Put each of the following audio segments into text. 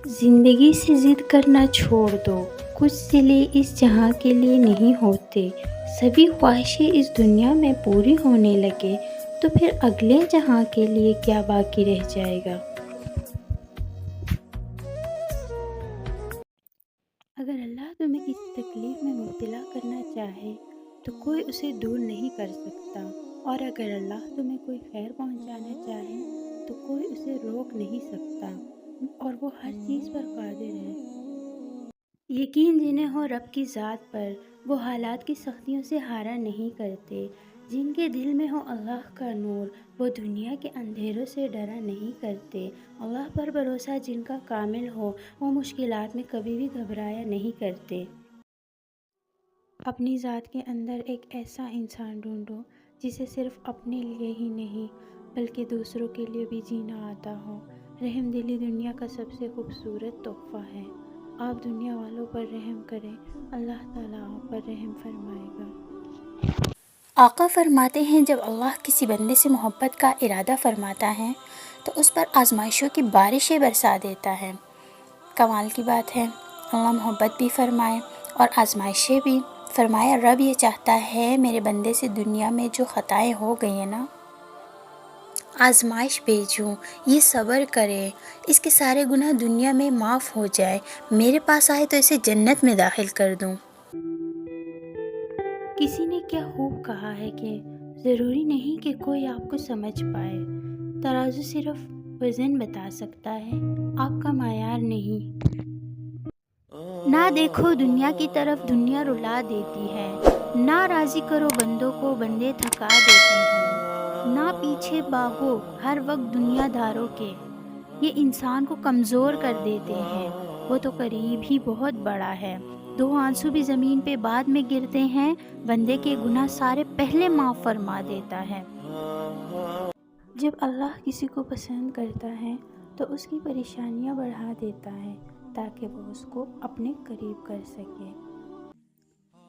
زندگی سے ضد کرنا چھوڑ دو، کچھ صلے اس جہاں کے لیے نہیں ہوتے، سبھی خواہشیں اس دنیا میں پوری ہونے لگے تو پھر اگلے جہاں کے لیے کیا باقی رہ جائے گا۔ اگر اللہ تمہیں کسی تکلیف میں مبتلا کرنا چاہے تو کوئی اسے دور نہیں کر سکتا، اور اگر اللہ تمہیں کوئی خیر پہنچانا چاہے تو کوئی اسے روک نہیں سکتا، اور وہ ہر چیز پر قادر ہے۔ یقین جنہیں ہو رب کی ذات پر، وہ حالات کی سختیوں سے ہارا نہیں کرتے۔ جن کے دل میں ہو اللہ کا نور، وہ دنیا کے اندھیروں سے ڈرا نہیں کرتے۔ اللہ پر بھروسہ جن کا کامل ہو، وہ مشکلات میں کبھی بھی گھبرایا نہیں کرتے۔ اپنی ذات کے اندر ایک ایسا انسان ڈھونڈو جسے صرف اپنے لیے ہی نہیں بلکہ دوسروں کے لیے بھی جینا آتا ہو۔ رحم دلی دنیا کا سب سے خوبصورت تحفہ ہے۔ آپ دنیا والوں پر رحم کریں، اللہ تعالیٰ آپ پر رحم فرمائے گا۔ آقا فرماتے ہیں جب اللہ کسی بندے سے محبت کا ارادہ فرماتا ہے تو اس پر آزمائشوں کی بارشیں برسا دیتا ہے۔ کمال کی بات ہے، اللہ محبت بھی فرمائے اور آزمائشیں بھی فرمایا۔ رب یہ چاہتا ہے میرے بندے سے دنیا میں جو خطائیں ہو گئی ہیں نا، آزمائش بھیجوں، یہ صبر کرے، اس کے سارے گناہ دنیا میں معاف ہو جائے، میرے پاس آئے تو اسے جنت میں داخل کر دوں۔ کسی نے کیا خوب کہا ہے کہ ضروری نہیں کہ کوئی آپ کو سمجھ پائے، ترازو صرف وزن بتا سکتا ہے، آپ کا معیار نہیں۔ نہ دیکھو دنیا کی طرف، دنیا رلا دیتی ہے، نہ راضی کرو بندوں کو، بندے تھکا دیتے ہیں، نہ پیچھے بھاگو ہر وقت دنیا داروں کے، یہ انسان کو کمزور کر دیتے ہیں، وہ تو قریب ہی بہت بڑا ہے۔ دو آنسو بھی زمین پہ بعد میں گرتے ہیں، بندے کے گناہ سارے پہلے معاف فرما دیتا ہے۔ جب اللہ کسی کو پسند کرتا ہے تو اس کی پریشانیاں بڑھا دیتا ہے تاکہ وہ اس کو اپنے قریب کر سکے۔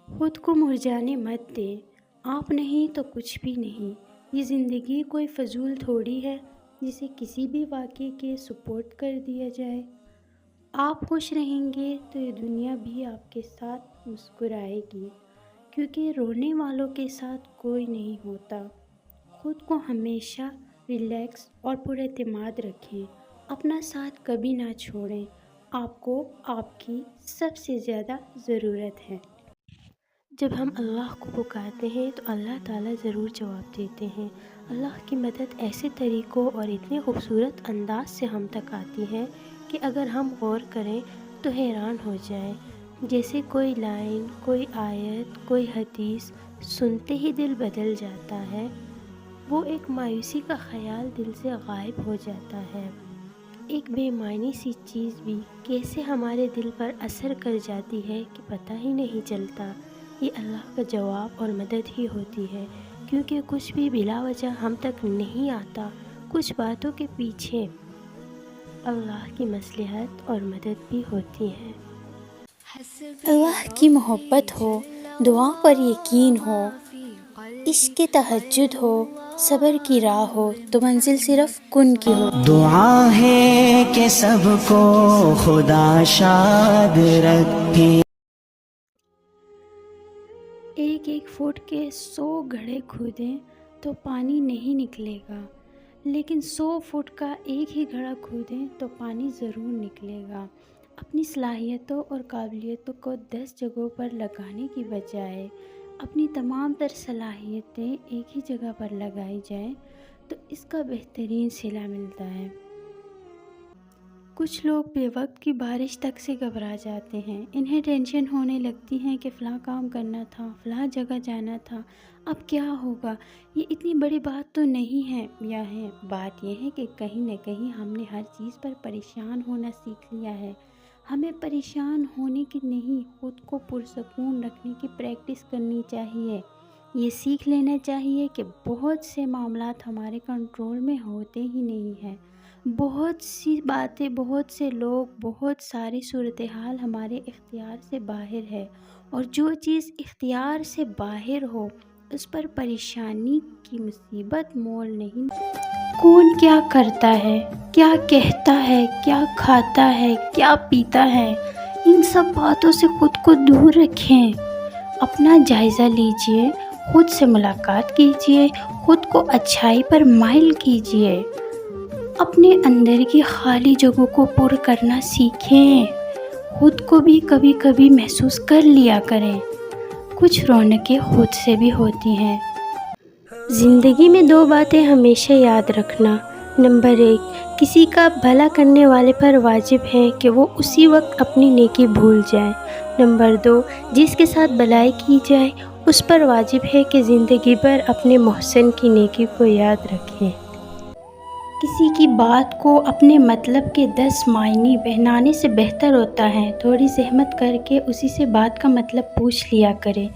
خود کو مرجانے مت دے، آپ نہیں تو کچھ بھی نہیں۔ یہ زندگی کوئی فضول تھوڑی ہے جسے کسی بھی واقعے کے سپورٹ کر دیا جائے۔ آپ خوش رہیں گے تو یہ دنیا بھی آپ کے ساتھ مسکرائے گی، کیونکہ رونے والوں کے ساتھ کوئی نہیں ہوتا۔ خود کو ہمیشہ ریلیکس اور پر اعتماد رکھیں، اپنا ساتھ کبھی نہ چھوڑیں، آپ کو آپ کی سب سے زیادہ ضرورت ہے۔ جب ہم اللہ کو پکارتے ہیں تو اللہ تعالیٰ ضرور جواب دیتے ہیں۔ اللہ کی مدد ایسے طریقوں اور اتنے خوبصورت انداز سے ہم تک آتی ہے کہ اگر ہم غور کریں تو حیران ہو جائیں۔ جیسے کوئی لائن، کوئی آیت، کوئی حدیث سنتے ہی دل بدل جاتا ہے، وہ ایک مایوسی کا خیال دل سے غائب ہو جاتا ہے۔ ایک بے معنی سی چیز بھی کیسے ہمارے دل پر اثر کر جاتی ہے کہ پتہ ہی نہیں چلتا۔ یہ اللہ کا جواب اور مدد ہی ہوتی ہے، کیونکہ کچھ بھی بلا وجہ ہم تک نہیں آتا، کچھ باتوں کے پیچھے اللہ کی مصلحت اور مدد بھی ہوتی ہے۔ اللہ کی محبت ہو، دعا پر یقین ہو، عشق کی تہجد ہو، صبر کی راہ ہو تو منزل صرف کن کی ہوتی ہے۔ دعا ہے کہ سب کو خدا شاد رکھے۔ ایک ایک فٹ کے 100 گڑھے کھودیں تو پانی نہیں نکلے گا، لیکن 100 فٹ کا ایک ہی گڑھا کھودیں تو پانی ضرور نکلے گا۔ اپنی صلاحیتوں اور قابلیتوں کو 10 جگہوں پر لگانے کی بجائے اپنی تمام تر صلاحیتیں ایک ہی جگہ پر لگائی جائیں تو اس کا بہترین صلہ ملتا ہے۔ کچھ لوگ بے وقت کی بارش تک سے گھبرا جاتے ہیں، انہیں ٹینشن ہونے لگتی ہے کہ فلاں کام کرنا تھا، فلاں جگہ جانا تھا، اب کیا ہوگا۔ یہ اتنی بڑی بات تو نہیں ہے، یا ہے بات یہ ہے کہ کہیں نہ کہیں ہم نے ہر چیز پر پریشان ہونا سیکھ لیا ہے۔ ہمیں پریشان ہونے کی نہیں، خود کو پرسکون رکھنے کی پریکٹس کرنی چاہیے۔ یہ سیکھ لینا چاہیے کہ بہت سے معاملات ہمارے کنٹرول میں ہوتے ہی نہیں ہیں، بہت سی باتیں، بہت سے لوگ، بہت ساری صورتحال ہمارے اختیار سے باہر ہے، اور جو چیز اختیار سے باہر ہو اس پر پریشانی کی مصیبت مول نہیں۔ کون کیا کرتا ہے، کیا کہتا ہے، کیا کھاتا ہے، کیا پیتا ہے، ان سب باتوں سے خود کو دور رکھیں۔ اپنا جائزہ لیجئے، خود سے ملاقات کیجئے، خود کو اچھائی پر مائل کیجئے، اپنے اندر کی خالی جگہوں کو پر کرنا سیکھیں، خود کو بھی کبھی کبھی محسوس کر لیا کریں۔ کچھ رونقیں خود سے بھی ہوتی ہیں۔ زندگی میں 2 باتیں ہمیشہ یاد رکھنا۔ نمبر 1، کسی کا بھلا کرنے والے پر واجب ہے کہ وہ اسی وقت اپنی نیکی بھول جائے۔ نمبر 2، جس کے ساتھ بھلائی کی جائے اس پر واجب ہے کہ زندگی بھر اپنے محسن کی نیکی کو یاد رکھے۔ کسی کی بات کو اپنے مطلب کے 10 معنی پہنانے سے بہتر ہوتا ہے تھوڑی زحمت کر کے اسی سے بات کا مطلب پوچھ لیا کرے،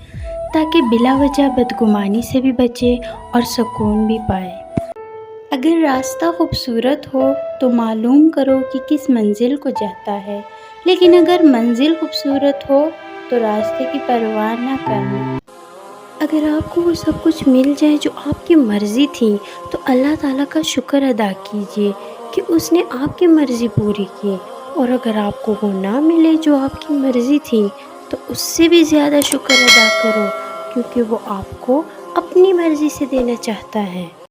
تاکہ بلا وجہ بدگمانی سے بھی بچے اور سکون بھی پائے۔ اگر راستہ خوبصورت ہو تو معلوم کرو کہ کس منزل کو جاتا ہے، لیکن اگر منزل خوبصورت ہو تو راستے کی پرواہ نہ کرنا۔ اگر آپ کو وہ سب کچھ مل جائے جو آپ کی مرضی تھی تو اللہ تعالیٰ کا شکر ادا کیجئے کہ اس نے آپ کی مرضی پوری کی، اور اگر آپ کو وہ نہ ملے جو آپ کی مرضی تھی تو اس سے بھی زیادہ شکر ادا کرو، کیونکہ وہ آپ کو اپنی مرضی سے دینا چاہتا ہے۔